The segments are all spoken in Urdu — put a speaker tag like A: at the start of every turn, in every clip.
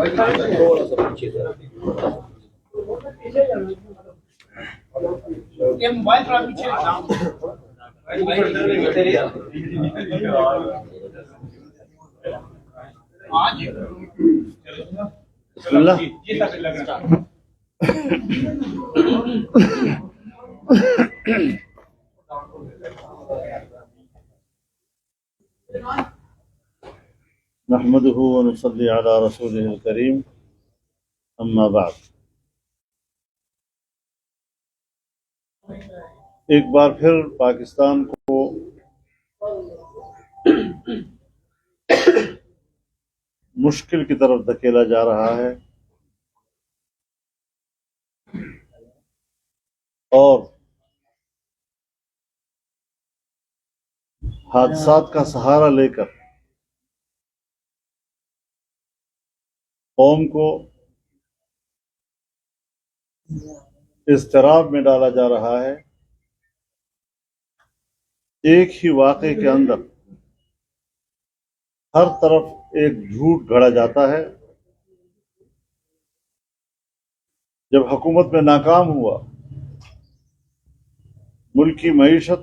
A: تھوڑا سا پیچھے سے
B: یہ موبائل تھوڑا پیچھے
C: بسم اللہ. نحمده ونصلي على رسوله الكريم اما بعد. ایک بار پھر پاکستان کو مشکل کی طرف دھکیلا جا رہا ہے اور حادثات کا سہارا لے کر قوم کو اضطراب میں ڈالا جا رہا ہے. ایک ہی واقعے کے اندر ہر طرف ایک جھوٹ گھڑا جاتا ہے. جب حکومت میں ناکام ہوا، ملک کی معیشت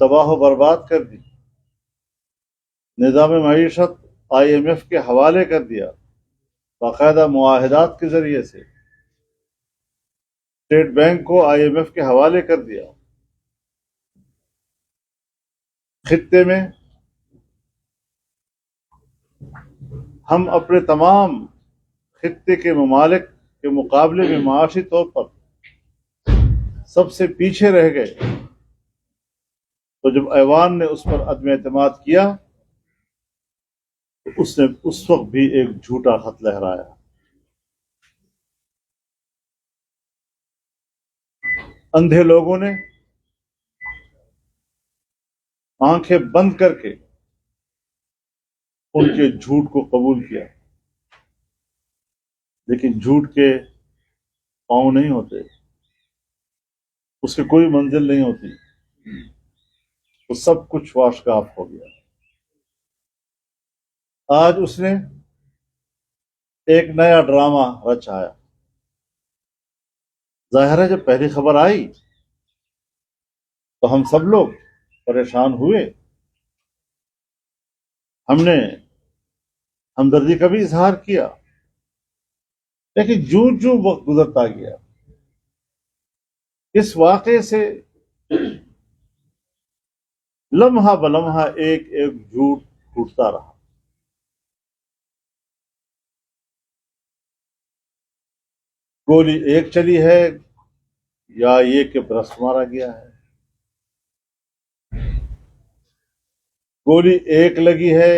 C: تباہ و برباد کر دی، نظام معیشت IMF کے حوالے کر دیا، باقاعدہ معاہدات کے ذریعے سے اسٹیٹ بینک کو IMF کے حوالے کر دیا. خطے میں ہم اپنے تمام خطے کے ممالک کے مقابلے میں معاشی طور پر سب سے پیچھے رہ گئے. تو جب ایوان نے اس پر عدم اعتماد کیا تو اس نے اس وقت بھی ایک جھوٹا خط لہرایا. اندھے لوگوں نے آنکھیں بند کر کے ان کے جھوٹ کو قبول کیا، لیکن جھوٹ کے پاؤں نہیں ہوتے، اس کی کوئی منزل نہیں ہوتی، وہ سب کچھ واشگاف ہو گیا. آج اس نے ایک نیا ڈرامہ رچایا. ظاہر ہے جب پہلی خبر آئی تو ہم سب لوگ پریشان ہوئے. ہم نے ہمدردی کا بھی اظہار کیا، لیکن جوں وقت گزرتا گیا اس واقعے سے لمحہ بلمحہ ایک جھوٹ ٹوٹتا رہا. گولی ایک چلی ہے یا یہ کہ برس مارا گیا ہے، گولی ایک لگی ہے،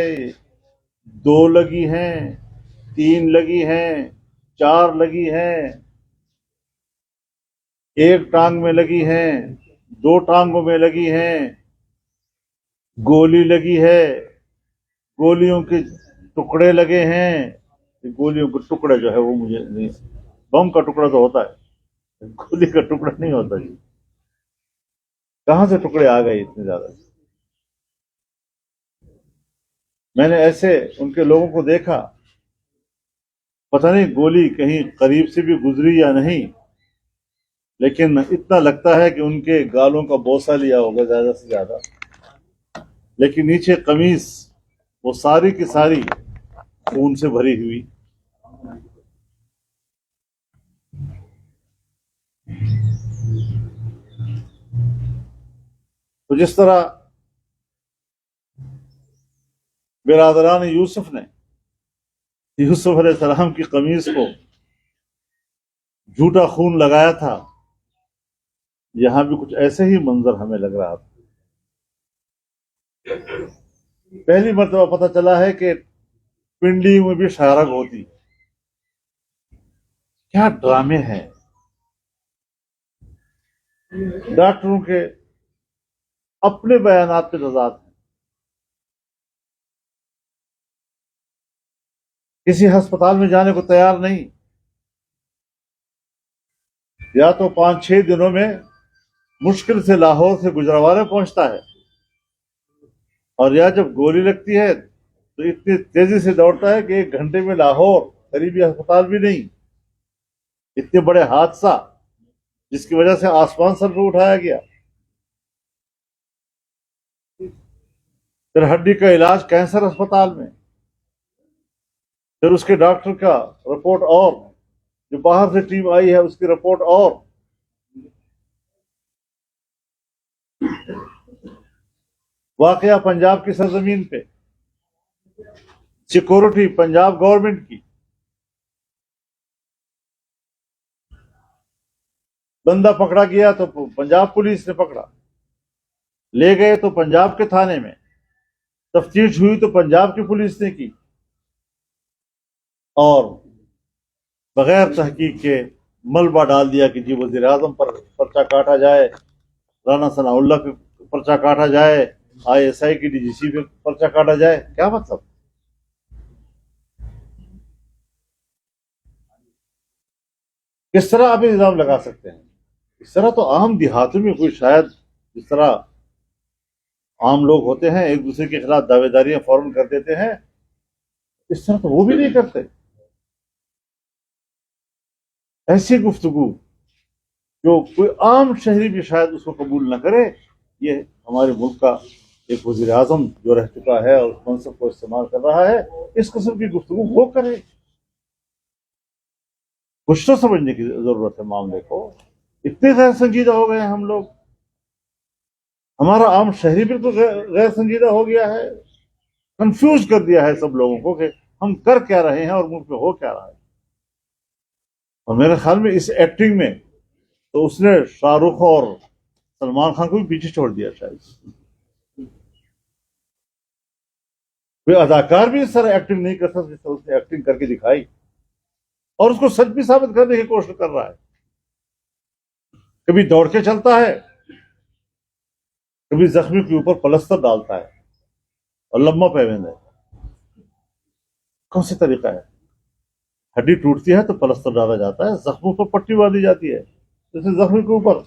C: دو لگی ہیں، تین لگی ہیں، چار لگی ہیں، ایک ٹانگ میں لگی ہیں، دو ٹانگوں میں لگی ہیں، گولی لگی ہے، گولیوں کے ٹکڑے لگے ہیں. گولیوں کے ٹکڑے جو ہے وہ مجھے نہیں، بم کا ٹکڑا تو ہوتا ہے، گولی کا ٹکڑا نہیں ہوتا. جی کہاں سے ٹکڑے آ گئے اتنے زیادہ؟ میں نے ایسے ان کے لوگوں کو دیکھا، پتہ نہیں گولی کہیں قریب سے بھی گزری یا نہیں، لیکن اتنا لگتا ہے کہ ان کے گالوں کا بوسہ لیا ہوگا زیادہ سے زیادہ. لیکن نیچے قمیص وہ ساری کی ساری خون سے بھری ہوئی. تو جس طرح برادران یوسف نے یوسف علیہ السلام کی قمیص کو جھوٹا خون لگایا تھا، یہاں بھی کچھ ایسے ہی منظر ہمیں لگ رہا تھا. پہلی مرتبہ پتہ چلا ہے کہ پنڈی میں بھی شارگ ہوتی. کیا ڈرامے ہیں ڈاکٹروں کے، اپنے بیانات پہ تضاد ہیں. کسی ہسپتال میں جانے کو تیار نہیں، یا تو 5-6 دنوں میں مشکل سے لاہور سے گجرانوالے پہنچتا ہے، اور یا جب گولی لگتی ہے تو اتنی تیزی سے دوڑتا ہے کہ 1 گھنٹے میں لاہور قریبی ہسپتال بھی نہیں، اتنے بڑے حادثہ جس کی وجہ سے آسمان سر پہ اٹھایا گیا. پھر ہڈی کا علاج کینسر اسپتال میں، پھر اس کے ڈاکٹر کا رپورٹ، اور جو باہر سے ٹیم آئی ہے اس کی رپورٹ، اور واقعہ پنجاب کی سرزمین پہ، سیکورٹی پنجاب گورنمنٹ کی. بندہ پکڑا گیا تو پنجاب پولیس نے پکڑا، لے گئے تو پنجاب کے تھانے میں، تفتیش ہوئی تو پنجاب کی پولیس نے کی، اور بغیر تحقیق کے ملبہ ڈال دیا کہ جی وزیر اعظم پر پرچہ کاٹا جائے، رانا ثناء اللہ پہ پرچہ کاٹا جائے، ISI کی DGC پہ پرچہ کاٹا جائے. کیا مطلب؟ کس طرح آپ الزام لگا سکتے ہیں؟ اس طرح تو عام دیہاتوں میں کوئی شاید جس طرح عام لوگ ہوتے ہیں ایک دوسرے کے خلاف دعوے داریاں فوراً کر دیتے ہیں، اس طرح تو وہ بھی نہیں کرتے. ایسی گفتگو جو کوئی عام شہری بھی شاید اس کو قبول نہ کرے، یہ ہمارے ملک کا ایک وزیر اعظم جو رہ چکا ہے اور اس منصب کو استعمال کر رہا ہے، اس قسم کی گفتگو وہ کرے. کچھ تو سمجھنے کی ضرورت ہے معاملے کو. اتنے غیر سنجیدہ ہو گئے ہیں ہم لوگ، ہمارا عام شہری بالکل غیر سنجیدہ ہو گیا ہے، کنفیوز کر دیا ہے سب لوگوں کو کہ ہم کر کیا رہے ہیں اور ملک میں ہو کیا رہا ہے. اور میرے خیال میں اس ایکٹنگ میں تو اس نے شاہ رخ اور سلمان خان کو بھی پیچھے چھوڑ دیا. شاید کوئی اداکار بھی اس طرح ایکٹنگ نہیں کر سکتا جس طرح اس نے ایکٹنگ کر کے دکھائی، اور اس کو سچ بھی ثابت کرنے کی کوشش کر رہا ہے. کبھی دوڑ کے چلتا ہے، کبھی زخمی کے اوپر پلستر ڈالتا ہے اور لمبا پیوند ہے. کون سی طریقہ ہے؟ ہڈی ٹوٹتی ہے تو پلستر ڈالا جاتا ہے، زخموں پر پٹی باندھی جاتی ہے، جیسے زخمی کے اوپر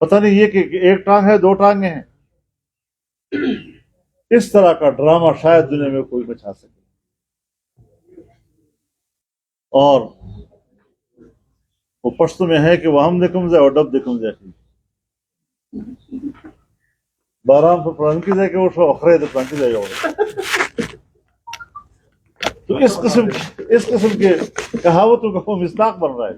C: پتہ نہیں یہ کہ ایک ٹانگ ہے 2 ٹانگیں ہیں. اس طرح کا ڈرامہ شاید دنیا میں کوئی بچا سکے. اور وہ پشتو میں ہے کہ وہ ہم دکم جائے اور ڈب دکم جائے بارام پر پرانکی جائے کہ وہ شو اخرے تو پرانکی جائے ہوگا. تو اس قسم کے کہاوتوں کا وہ مصداق بن رہا ہے.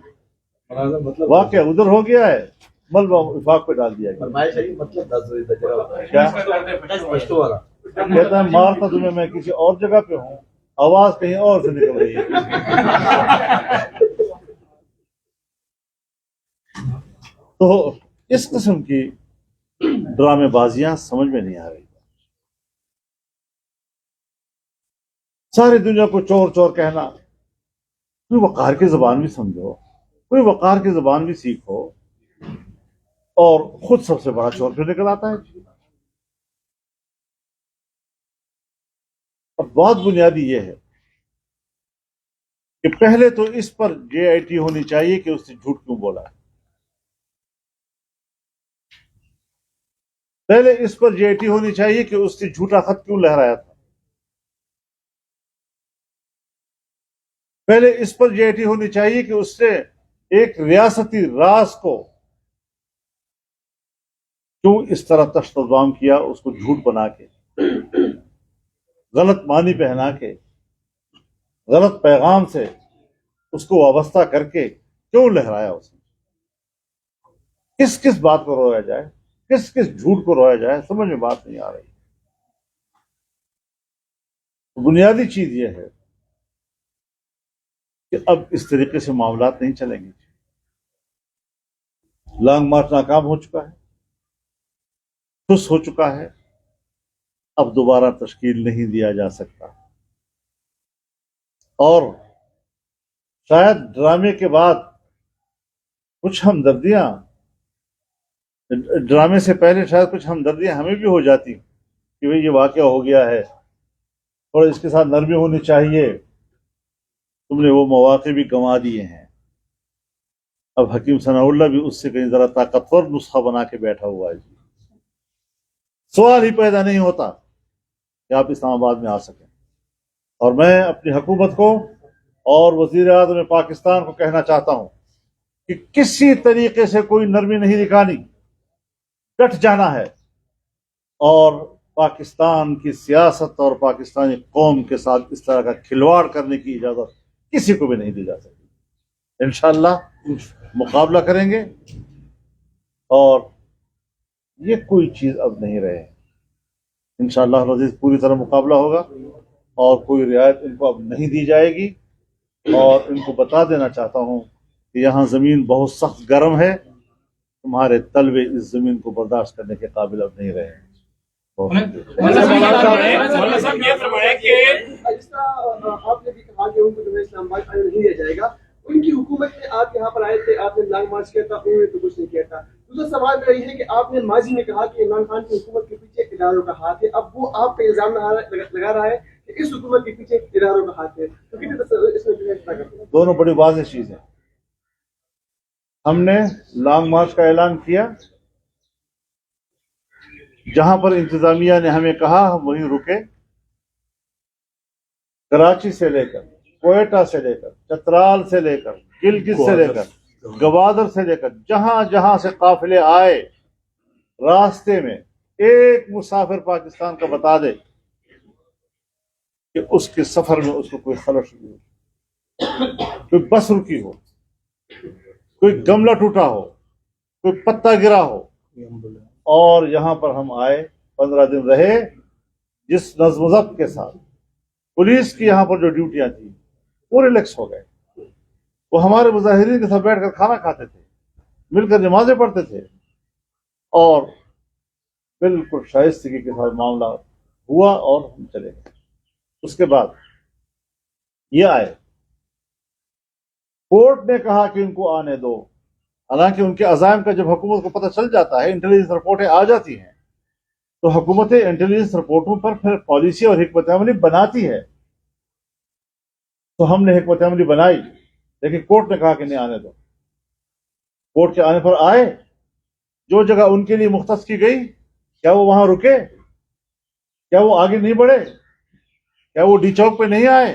A: مطلب
C: واقعہ ادھر ہو گیا ہے، ملبہ وفاق پہ ڈال دیا گیا.
A: فرمائش ہے مطلب 10 بجے تک
C: کیا
A: پشتو والا
C: کہتا ہے؟ مارتا تمہیں میں کسی اور جگہ پہ ہوں، آواز کہیں اور سے نکل رہی ہے. تو اس قسم کی ڈرامے بازیاں سمجھ میں نہیں آ رہی. ساری دنیا کو چور چور کہنا، کوئی وقار کی زبان بھی سمجھو، کوئی وقار کی زبان بھی سیکھو، اور خود سب سے بڑا چور پہ نکل آتا ہے. اب بات بنیادی یہ ہے کہ پہلے تو اس پر JIT ہونی چاہیے کہ اس نے جھوٹ کیوں بولا ہے. پہلے اس پر JIT ہونی چاہیے کہ اس نے جھوٹا خط کیوں لہرایا تھا. پہلے اس پر JIT ہونی چاہیے کہ اس نے ایک ریاستی راز کو کیوں اس طرح تشت الزام کیا، اس کو جھوٹ بنا کے، غلط معنی پہنا کے، غلط پیغام سے اس کو وابستہ کر کے کیوں لہرایا. اس نے کس کس بات کو رویا جائے، کس کس جھوٹ کو رویا جائے، سمجھ میں بات نہیں آ رہی. بنیادی چیز یہ ہے کہ اب اس طریقے سے معاملات نہیں چلیں گے. لانگ مارچ ناکام ہو چکا ہے، ٹھس ہو چکا ہے، اب دوبارہ تشکیل نہیں دیا جا سکتا. اور شاید ڈرامے کے بعد کچھ ہمدردیاں، ڈرامے سے پہلے شاید کچھ ہمدردیاں ہمیں بھی ہو جاتی کہ بھئی یہ واقعہ ہو گیا ہے اور اس کے ساتھ نرمی ہونی چاہیے، تم نے وہ مواقع بھی گنوا دیے ہیں. اب حکیم ثناء اللہ بھی اس سے کہیں ذرا طاقتور نسخہ بنا کے بیٹھا ہوا ہے. سوال ہی پیدا نہیں ہوتا کہ آپ اسلام آباد میں آ سکیں. اور میں اپنی حکومت کو اور وزیر اعظم پاکستان کو کہنا چاہتا ہوں کہ کسی طریقے سے کوئی نرمی نہیں دکھانی، ڈٹ جانا ہے، اور پاکستان کی سیاست اور پاکستانی قوم کے ساتھ اس طرح کا کھلواڑ کرنے کی اجازت کسی کو بھی نہیں دی جا سکتی. انشاءاللہ مقابلہ کریں گے، اور یہ کوئی چیز اب نہیں رہے. انشاءاللہ العزیز پوری طرح مقابلہ ہوگا، اور کوئی رعایت ان کو اب نہیں دی جائے گی. اور ان کو بتا دینا چاہتا ہوں کہ یہاں زمین بہت سخت گرم ہے، تمہارے طلبے اس زمین کو برداشت کرنے کے قابل اب نہیں رہے.
B: مولانا صاحب یہ فرمایا کہ
D: جس طرح آپ نے بھی کہا کہ ان کو جو ہے اسلام آباد آنے نہیں دیا جائے گا، ان کی حکومت میں آپ یہاں پر آئے تھے، آپ نے لانگ مارچ کیا تھا، انہوں نے تو کچھ نہیں کیا تھا. دوسرا سوال میرا یہ ہے کہ آپ نے ماضی میں کہا کہ عمران خان کی حکومت کے پیچھے اداروں کا ہاتھ ہے، اب وہ آپ پہ الزام لگا رہا ہے کہ اس حکومت کے پیچھے اداروں کا ہاتھ ہے، تو کتنے اس میں جو ہے
C: دونوں بڑی واضح چیزیں. ہم نے لانگ مارچ کا اعلان کیا، جہاں پر انتظامیہ نے ہمیں کہا ہم وہیں رکے. کراچی سے لے کر، کوئٹہ سے لے کر، چترال سے لے کر، گلگت سے لے کر، گوادر سے لے کر، جہاں جہاں سے قافلے آئے، راستے میں ایک مسافر پاکستان کا بتا دے کہ اس کے سفر میں اس کو کوئی خلش ہوئی ہو، کوئی بس رکی ہو، کوئی گملہ ٹوٹا ہو، کوئی پتا گرا ہو. اور یہاں پر ہم آئے، 15 دن رہے، جس نظم و ضبط کے ساتھ پولیس کی یہاں پر جو ڈیوٹیاں تھیں وہ ریلیکس ہو گئے. وہ ہمارے مظاہرین کے ساتھ بیٹھ کر کھانا کھاتے تھے، مل کر نمازیں پڑھتے تھے، اور بالکل شائستگی کے ساتھ معاملہ ہوا، اور ہم چلے گئے. اس کے بعد یہ آئے، کورٹ نے کہا کہ ان کو آنے دو. حالانکہ ان کے عزائم کا جب حکومت کو پتہ چل جاتا ہے، انٹیلیجنس رپورٹیں آ جاتی ہیں، تو حکومتیں انٹیلیجنس رپورٹوں پر پھر پالیسی اور حکمت عملی بناتی ہے. تو ہم نے حکمت عملی بنائی، لیکن کورٹ نے کہا کہ نہیں آنے دو. کورٹ کے آنے پر آئے، جو جگہ ان کے لیے مختص کی گئی، کیا وہ وہاں رکے؟ کیا وہ آگے نہیں بڑھے؟ کیا وہ ڈی چوک پہ نہیں آئے؟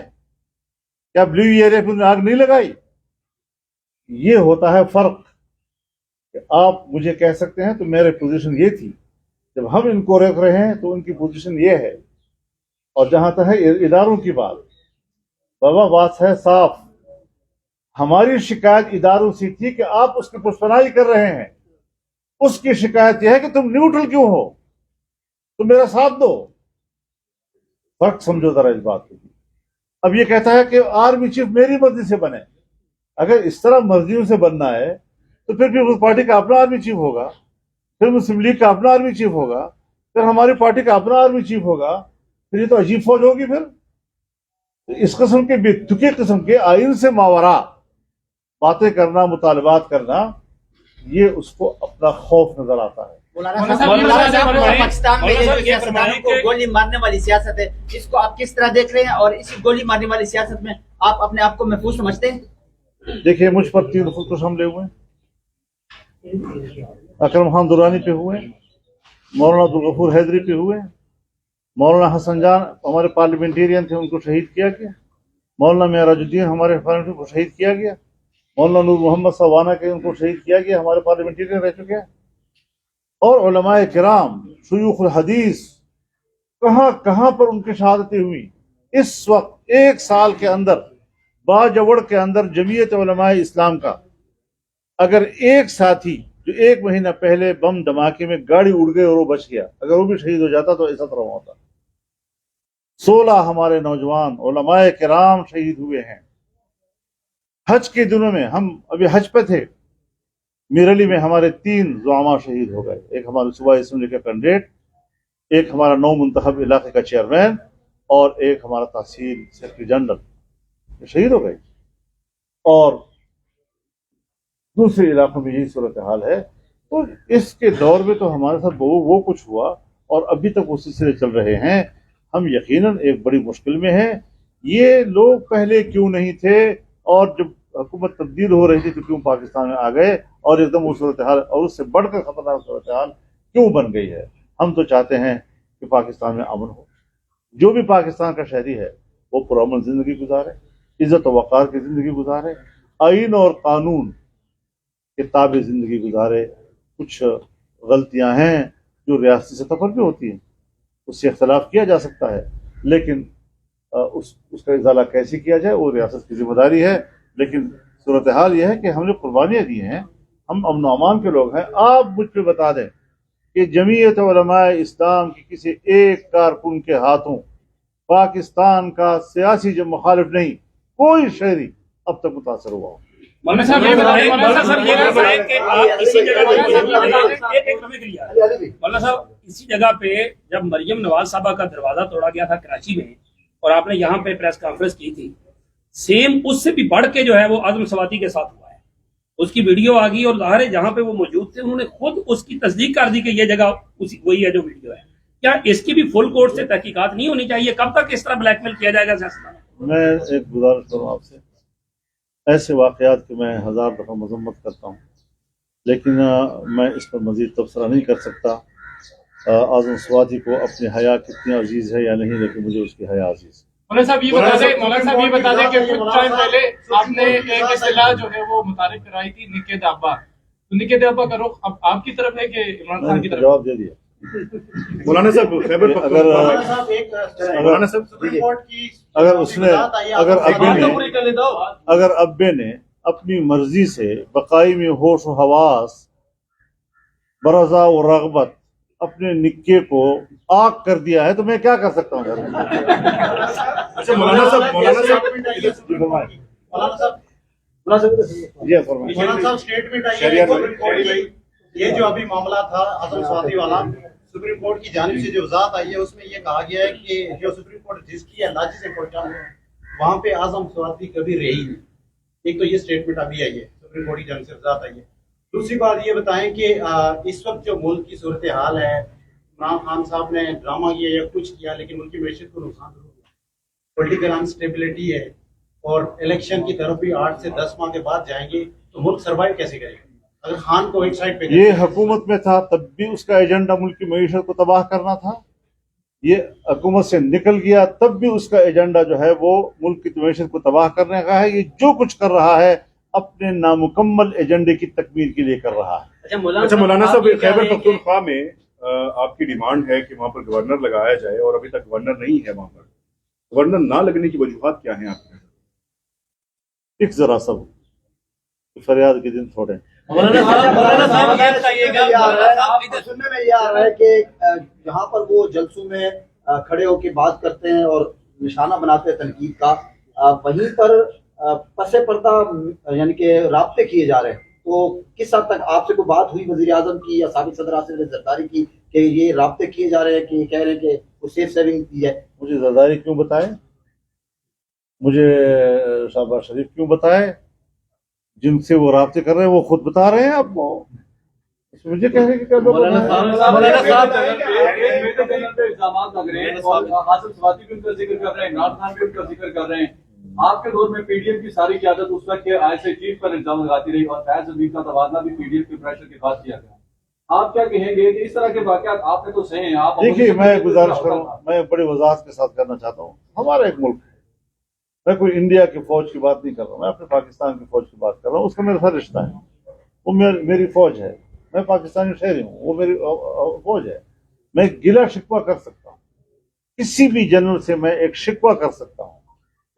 C: کیا بلیو ایریا پہ آگ نہیں لگائی؟ یہ ہوتا ہے فرق کہ آپ مجھے کہہ سکتے ہیں تو میرے پوزیشن یہ تھی، جب ہم ان کو روک رہے ہیں تو ان کی پوزیشن یہ ہے. اور جہاں تک ہے اداروں کی بات، بابا بات ہے صاف. ہماری شکایت اداروں سے تھی کہ آپ اس کی پشپنائی کر رہے ہیں. اس کی شکایت یہ ہے کہ تم نیوٹرل کیوں ہو، تم میرا ساتھ دو. فرق سمجھو ذرا اس بات کو. اب یہ کہتا ہے کہ آرمی چیف میری مرضی سے بنے. اگر اس طرح مرضیوں سے بننا ہے تو پھر اس پارٹی کا اپنا آرمی چیف ہوگا، پھر مسلم لیگ کا اپنا آرمی چیف ہوگا، پھر ہماری پارٹی کا اپنا آرمی چیف ہوگا. پھر یہ تو عجیب فوج ہوگی. پھر اس قسم کے بے تکی قسم کے آئین سے ماورا باتیں کرنا، مطالبات کرنا، یہ اس کو اپنا خوف نظر آتا ہے.
B: مولانا صاحب
E: پاکستان میں یہ جو
B: یہ
E: سیاستدانوں کو گولی مارنے والی سیاست ہے، اس کو آپ کس طرح دیکھ رہے ہیں، اور اسی گولی مارنے والی سیاست میں آپ اپنے آپ کو محفوظ سمجھتے ہیں؟
C: دیکھیے، مجھ پر 3 خودکش حملے ہوئے، اکرم خان درانی پہ ہوئے، مولانا عبدالغفور حیدری پہ ہوئے، مولانا حسن جان ہمارے پارلیمنٹیرین تھے، ان کو شہید کیا گیا. مولانا معراج الدین ہمارے پارلیمنٹ کو شہید کیا گیا. مولانا نور محمد سوانا کے ان کو شہید کیا گیا، ہمارے پارلیمنٹیرین رہ چکے ہیں. اور علماء کرام، شیوخ الحدیث، کہاں کہاں پر ان کی شہادتیں ہوئی. اس وقت 1 سال کے اندر باجوڑ کے اندر جمعیت علماء اسلام کا اگر ایک ساتھی جو 1 مہینہ پہلے بم دھماکے میں گاڑی اڑ گئی اور وہ بچ گیا، اگر وہ بھی شہید ہو جاتا تو ایسا طرح ہوتا. 16 ہمارے نوجوان علماء کرام شہید ہوئے ہیں. حج کے دنوں میں ہم ابھی حج پہ تھے، میرلی میں ہمارے 3 زعماء شہید ہو گئے. ایک ہمارے صوبائی اسمبلی کا کینڈیڈیٹ، ایک ہمارا نو منتخب علاقے کا چیئرمین، اور ایک ہمارا تحصیل سیکرٹری جنرل شہید ہو گئے. اور دوسرے علاقوں میں یہی صورتحال ہے. تو اس کے دور میں تو ہمارے ساتھ وہ کچھ ہوا، اور ابھی تک وہ سلسلے چل رہے ہیں. ہم یقیناً ایک بڑی مشکل میں ہیں. یہ لوگ پہلے کیوں نہیں تھے، اور جب حکومت تبدیل ہو رہی تھی تو کیوں پاکستان میں آ گئے، اور ایک دم وہ صورتحال اور اس سے بڑھ کر خطرناک صورتحال کیوں بن گئی ہے. ہم تو چاہتے ہیں کہ پاکستان میں امن ہو. جو بھی پاکستان کا شہری ہے وہ پرامن زندگی گزارے, عزت و وقار کی زندگی گزارے, آئین اور قانون کے تابع زندگی گزارے. کچھ غلطیاں ہیں جو ریاستی سطح پر بھی ہوتی ہیں, اس سے اختلاف کیا جا سکتا ہے, لیکن اس کا ازالہ کیسے کیا جائے وہ ریاست کی ذمہ داری ہے. لیکن صورتحال یہ ہے کہ ہم نے قربانیاں دی ہیں, ہم امن و امان کے لوگ ہیں. آپ مجھ پہ بتا دیں کہ جمعیت علماء اسلام کی کسی ایک کارکن کے ہاتھوں پاکستان کا سیاسی جو مخالف نہیں کوئی شہری اب تک متاثر ہوا ہو.
B: مولانا صاحب یہ بتائیں, مولانا صاحب یہ بتائیں کہ آپ اسی جگہ مولانا صاحب اسی جگہ پہ جب مریم نواز صاحبہ کا دروازہ توڑا گیا تھا کراچی میں اور آپ نے یہاں پہ پریس کانفرنس کی تھی, سیم اس سے بھی بڑھ کے جو ہے وہ عزم سواتی کے ساتھ ہوا ہے. اس کی ویڈیو آ گئی اور ظاہر ہے جہاں پہ وہ موجود تھے انہوں نے خود اس کی تصدیق کر دی کہ یہ جگہ وہی ہے جو ویڈیو ہے. کیا اس کی بھی فل کورٹ سے تحقیقات نہیں ہونی چاہیے؟ کب تک اس طرح بلیک میل کیا جائے گا سیاستدانوں؟
C: میں ایک گزارش کروں آپ سے, ایسے واقعات کی میں 1000 دفعہ مذمت کرتا ہوں, لیکن میں اس پر مزید تبصرہ نہیں کر سکتا. اعظم سواتی کو اپنی حیا کتنی عزیز ہے یا نہیں, لیکن مجھے اس کی حیا عزیز ہے.
B: مولانا صاحب یہ بتا دیں کہ کچھ ٹائم پہلے آپ نے ایک اصطلاح جو ہے وہ متعارف کرائی تھی نکے دابا, تو نکے دابا کا رخ اب آپ کی طرف ہے کہ عمران خان کی طرف؟
C: جواب دے دیا.
F: مولانا صاحب خیبر
C: اگر اس نے اگر ابے نے اپنی مرضی سے بقائی میں ہوش و حواس برضا و رغبت اپنے نکے کو آگ کر دیا ہے تو میں کیا کر سکتا ہوں؟
F: اچھا مولانا صاحب
C: جی فرمائیں.
G: مولانا صاحب اسٹیٹمنٹ آئی ہے یہ جو ابھی معاملہ تھا اعظم سواتی والا, سپریم کورٹ کی جانب سے جو وضاحت آئی ہے اس میں یہ کہا گیا ہے کہ جو سپریم کورٹ جس کی ناجی سے پہنچا ہے وہاں پہ اعظم سواتی کبھی رہی نہیں. ایک تو یہ اسٹیٹمنٹ ابھی آئی ہے, سپریم کورٹ کی جانب سے وضاحت آئی ہے. دوسری بات یہ بتائیں کہ اس وقت جو ملک کی صورتحال ہے, عمران خان صاحب نے ڈرامہ کیا یا کچھ کیا لیکن ملک کی معیشت کو نقصان ضرور ہوا, پولیٹیکل انسٹیبلٹی ہے, اور الیکشن کی طرف بھی 8 سے 10 ماہ کے بعد جائیں گے تو ملک سروائیو کیسے کرے گا؟ اگر خان کو ایک سائڈ پہ
C: یہ حکومت میں تھا تب بھی اس کا ایجنڈا ملک کی معیشت کو تباہ کرنا تھا, یہ حکومت سے نکل گیا تب بھی اس کا ایجنڈا جو ہے وہ ملک کی معیشت کو تباہ کرنے کا ہے. یہ جو کچھ کر رہا ہے اپنے نامکمل ایجنڈے کی تکمیل کے لیے کر رہا ہے.
F: اچھا مولانا صاحب خیبر پختونخوا میں آپ کی ڈیمانڈ ہے کہ وہاں پر گورنر لگایا جائے اور ابھی تک گورنر نہیں ہے وہاں پر, گورنر نہ لگنے کی وجوہات کیا ہیں آپ کے؟
C: ایک ذرا سب فریاد کے دن تھوڑے.
G: سننے میں یہ آ رہا ہے کہ جہاں پر وہ جلسوں میں کھڑے ہو کے بات کرتے ہیں اور نشانہ بناتے ہیں تنقید کا, وہیں پر پس پردہ یعنی کہ رابطے کیے جا رہے ہیں. تو کس حد تک آپ سے کوئی بات ہوئی وزیر اعظم کی یا سابق صدر آصف علی زرداری کی کہ یہ رابطے کیے جا رہے ہیں, کہ کہہ رہے ہیں کہ وہ سیف سیونگ کی ہے؟
C: مجھے زرداری کیوں بتائے, مجھے شہباز شریف کیوں بتائے, جن سے وہ رابطے کر رہے ہیں وہ خود بتا رہے ہیں آپ کو, مجھے کہہ رہے ہیں کہ کیا
A: الزامات لگ رہے ہیں اور اعظم سواتی بھی ان کا ذکر کر رہے ہیں, عمران خان بھی ان کا ذکر کر رہے ہیں. آپ کے دور میں پی ڈی ایم کی ساری قیادت اس وقت کے ایسے چیف پر الزام لگاتی رہی اور فیض حمید کا تبادلہ بھی پی ڈی ایم کے پریشر کے بعد کیا گیا. آپ کیا کہیں گے کہ اس طرح کے واقعات آپ نے تو سنے ہیں؟ آپ
C: دیکھیے, میں گزارش کروں, میں بڑی وضاحت کے ساتھ کرنا چاہتا ہوں. ہمارا ایک ملک ہے, میں کوئی انڈیا کی فوج کی بات نہیں کر رہا ہوں, میں اپنے پاکستان کی فوج کی بات کر رہا ہوں. اس کا میرے ساتھ رشتہ ہے, وہ میری فوج ہے, میں پاکستانی شہری ہوں, وہ میری فوج ہے. میں گلا شکوہ کر سکتا ہوں, کسی بھی جنرل سے میں ایک شکوہ کر سکتا ہوں,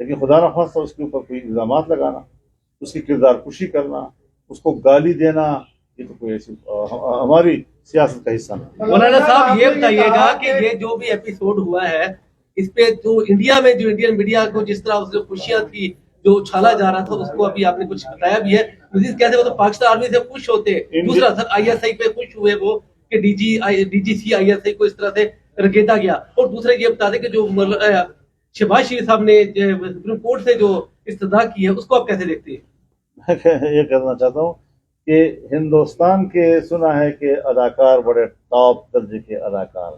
C: لیکن خدا نخواستہ اس کے اوپر کوئی الزامات لگانا, اس کی کردار کشی کرنا, اس کو گالی دینا, یہ تو کوئی ایسی ہماری سیاست کا حصہ نہیں.
H: مولانا صاحب یہ بتائیے گا کہ یہ جو بھی ایپیسوڈ ہوا ہے اس پہ جو انڈیا میں جو انڈین میڈیا کو جس طرح اس سے خوشیاں تھی جو اچھالا جا رہا تھا اس کو ابھی آپ نے کچھ بتایا بھی ہے, مزید کہتے وہ تو پاکستان آرمی سے خوش ہوتے, دوسرا سر آئی ایس آئی پہ خوش ہوئے وہ کہ D G C I S I کو اس طرح سے رگیدا گیا, اور دوسرے یہ بتا دیں کہ جو شہباز شریف صاحب نے سپریم کورٹ سے جو استدعا کی ہے اس کو آپ کیسے دیکھتے ہیں؟
C: میں یہ کرنا چاہتا ہوں کہ ہندوستان کے سنا ہے کہ اداکار بڑے ٹاپ درجے کے اداکار,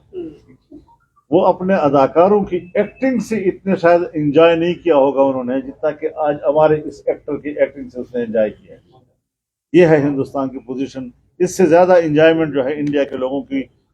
C: وہ اپنے اداکاروں کی ایکٹنگ سے اتنے شاید انجوائے نہیں کیا ہوگا انہوں نے جتنا کہ آج ہمارے اس ایکٹر کی ایکٹنگ سے اس نے انجوائے کیا ہے. یہ ہے ہندوستان کی پوزیشن. اس سے زیادہ انجوائمنٹ جو ہے انڈیا کے لوگوں کی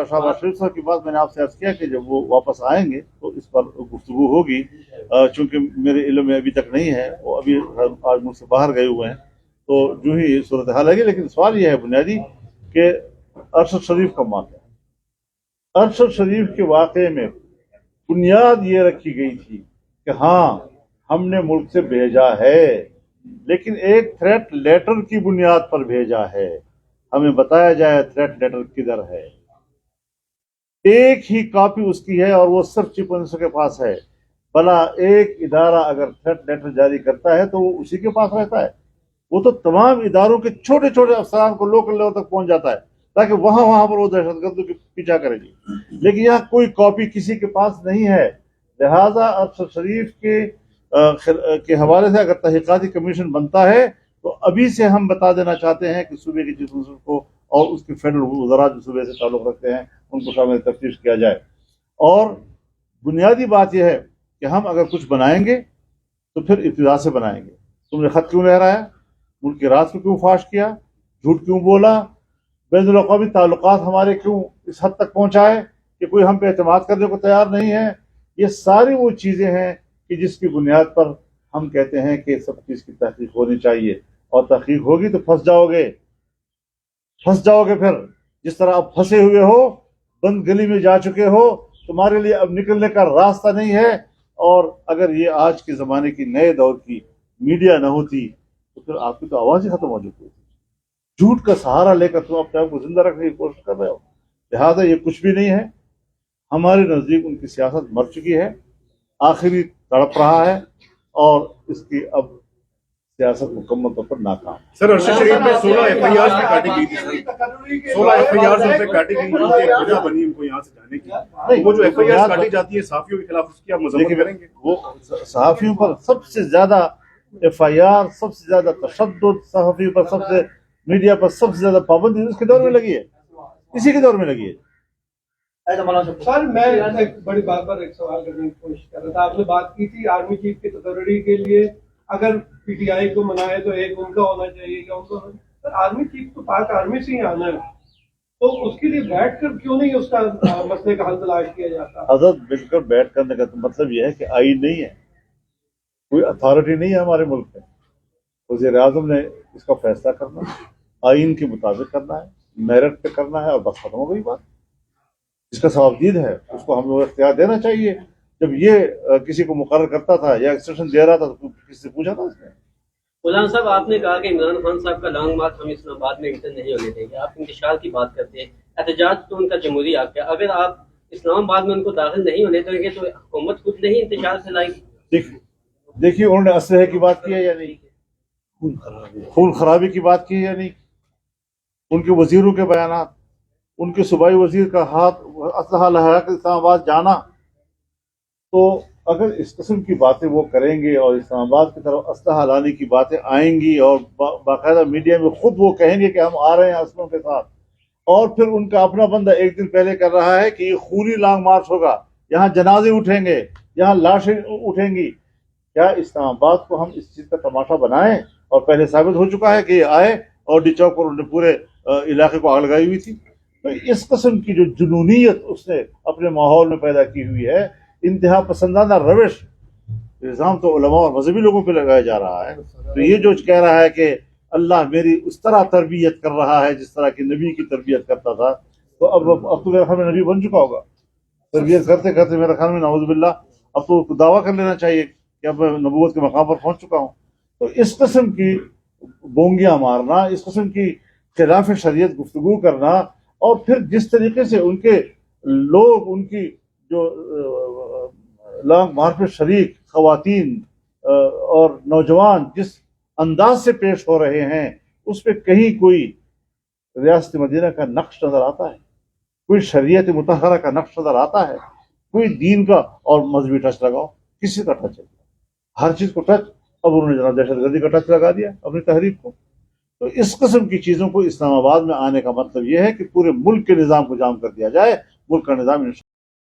C: شہباز شریف صاحب کی بات، میں نے آپ سے عرض کیا کہ جب وہ واپس آئیں گے تو اس پر گفتگو ہوگی، چونکہ میرے علم میں ابھی تک نہیں ہے، وہ ابھی آج ملک سے باہر گئے ہوئے ہیں، تو جو ہی صورتحال ہے۔ لیکن سوال یہ ہے بنیادی کہ ارشد شریف کا واقعہ، ارشد شریف کے واقعے میں بنیاد یہ رکھی گئی تھی کہ ہاں ہم نے ملک سے بھیجا ہے، لیکن ایک تھریٹ لیٹر کی بنیاد پر بھیجا ہے، ہمیں بتایا جائے تھریٹ لیٹر کدھر ہے۔ ایک ہی کاپی اس کی ہے اور وہ صرف چیف منسٹر کے پاس ہے۔ بھلا ایک ادارہ اگر تھریٹ لیٹر جاری کرتا ہے تو وہ اسی کے پاس رہتا ہے، وہ تو تمام اداروں کے چھوٹے چھوٹے افسران کو لوکل لیول تک پہنچ جاتا ہے تاکہ وہاں پر وہ دہشت گردوں کی پیچھا کرے گی، لیکن یہاں کوئی کاپی کسی کے پاس نہیں ہے۔ لہذا ارشد شریف کے حوالے سے اگر تحقیقاتی کمیشن بنتا ہے تو ابھی سے ہم بتا دینا چاہتے ہیں کہ صوبے کے چیف منسٹر کو اور اس کے فیڈرل وزراء جو صوبے سے تعلق رکھتے ہیں ان کو شامل تفتیش کیا جائے۔ اور بنیادی بات یہ ہے کہ ہم اگر کچھ بنائیں گے تو پھر ابتدا سے بنائیں گے۔ تم نے خط کیوں لہرایا، ملک کے راز کو کیوں فاش کیا، جھوٹ کیوں بولا، بین الاقوامی تعلقات ہمارے کیوں اس حد تک پہنچائے کہ کوئی ہم پہ اعتماد کرنے کو تیار نہیں ہے۔ یہ ساری وہ چیزیں ہیں کہ جس کی بنیاد پر ہم کہتے ہیں کہ سب چیز کی تحقیق ہونی چاہیے، اور تحقیق ہوگی تو پھنس جاؤ گے پھر جس طرح اب پھنسے ہوئے ہو، بند گلی میں جا چکے ہو، تمہارے لیے اب نکلنے کا راستہ نہیں ہے۔ اور اگر یہ آج کے زمانے کی نئے دور کی میڈیا نہ ہوتی تو پھر آپ کی تو آواز ہی ختم ہو چکی ہوتی۔ جھوٹ کا سہارا لے کر تم اپنے آپ کو زندہ رکھنے کی کوشش کر رہے ہو، لہٰذا یہ کچھ بھی نہیں ہے۔ ہمارے نزدیک ان کی سیاست مر چکی ہے، آخری تڑپ رہا ہے، اور اس کی اب سیاست مکمل طور پر ناکام۔
F: سر ارشد شریف میں 16 FIR بھی کاٹی گئی تھی، 16 FIR ان پہ کاٹی گئی، وجہ بنی ان کو یہاں سے جانے کی۔ وہ جو FIR کاٹی جاتی ہے صحافیوں کے خلاف، اس کی آپ مذمت کریں گے؟
C: وہ صحافیوں پر سب سے زیادہ FIR، سب سے زیادہ تشدد صحافیوں پر، سب سے میڈیا پر سب سے زیادہ پابندی اس کے دور میں لگی ہے، اسی کے دور میں لگی ہے۔
D: سر میں ایک بڑی بات پر ایک سوال کرنے کی کوشش کر رہا تھا۔ آپ نے بات کی تھی آرمی چیف کی تقرری کے لیے اگر PTI کو منائے تو ایک ان کا ہونا چاہیے یا ان کا ہونا چاہیے۔ سر آرمی چیف تو پاک آرمی سے ہی آنا ہے، تو اس کے لیے بیٹھ کر کیوں نہیں اس کا مسئلے کا حل تلاش کیا جاتا؟
C: حضرت مل کر بیٹھ کرنے کا مطلب یہ ہے کہ آئین نہیں ہے، کوئی اتھارٹی نہیں ہے ہمارے ملک میں، وزیر اعظم نے اس کا فیصلہ کرنا ہے، آئین کے مطابق کرنا ہے، میرٹ پہ کرنا ہے، اور بس ختم ہو گئی بات۔ جس کا ثوابدید ہے اس کو ہم لوگ اختیار دینا چاہیے۔ جب یہ کسی کو مقرر کرتا تھا یا ایکسٹینشن دے رہا تھا تو کسی سے پوچھا تھا اس نے؟
I: مولانا صاحب آپ نے کہا کہ عمران خان صاحب کا لانگ مارچ ہم اسلام آباد میں انٹر نہیں ہونے دیں گے، آپ انتشار کی بات کرتے ہیں، احتجاج تو ان کا جمہوری حق ہے، اگر آپ اسلام آباد میں ان کو داخل نہیں ہونے دیں گے تو حکومت خود نہیں انتشار سے لائے گی؟
C: دیکھیے انہوں نے اسلحے کی بات کی ہے یا نہیں، خون خرابی کی بات کی ہے یا نہیں، ان کے وزیروں کے بیانات، ان کے صوبائی وزیر کا ہاتھ اسلحہ لہرا کر اسلام آباد جانا، تو اگر اس قسم کی باتیں وہ کریں گے اور اسلام آباد کی طرف اسلحہ لانے کی باتیں آئیں گی اور باقاعدہ میڈیا میں خود وہ کہیں گے کہ ہم آ رہے ہیں اسلحوں کے ساتھ، اور پھر ان کا اپنا بندہ ایک دن پہلے کر رہا ہے کہ یہ خونی لانگ مارچ ہوگا، یہاں جنازے اٹھیں گے، یہاں لاشیں اٹھیں گی، کیا اسلام آباد کو ہم اس چیز کا تماشا بنائیں؟ اور پہلے ثابت ہو چکا ہے کہ یہ آئے اور ڈی چوک پر انہوں نے پورے علاقے کو آگ لگائی ہوئی تھی۔ تو اس قسم کی جو جنونیت اس نے اپنے ماحول میں پیدا کی ہوئی ہے، انتہا پسندانہ روش، الزام تو علماء اور مذہبی لوگوں پہ لگایا جا رہا ہے۔ تو یہ جو کہہ رہا ہے کہ اللہ میری اس طرح تربیت کر رہا ہے جس طرح کی نبی کی تربیت کرتا تھا، تو اب تو میرے خیال میں نبی بن چکا ہوگا، تربیت کرتے کرتے میرے خیال میں نعوذ باللہ اب تو دعویٰ کر لینا چاہیے کہ اب میں نبوت کے مقام پر پہنچ چکا ہوں۔ تو اس قسم کی بونگیاں مارنا، اس قسم کی خلاف شریعت گفتگو کرنا، اور پھر جس طریقے سے ان کے لوگ، ان کی جو لانگ مارچ میں شریک خواتین اور نوجوان جس انداز سے پیش ہو رہے ہیں، اس پہ کہیں کوئی ریاست مدینہ کا نقش نظر آتا ہے، کوئی شریعت مطہرہ کا نقش نظر آتا ہے، کوئی دین کا اور مذہبی ٹچ لگاؤ، کسی کا ٹچ ہے، ہر چیز کو ٹچ۔ اب انہوں نے جناب دہشت گردی کا ٹچ لگا دیا اپنی تحریک کو۔ تو اس قسم کی چیزوں کو اسلام آباد میں آنے کا مطلب یہ ہے کہ پورے ملک کے نظام کو جام کر دیا جائے، ملک کا نظام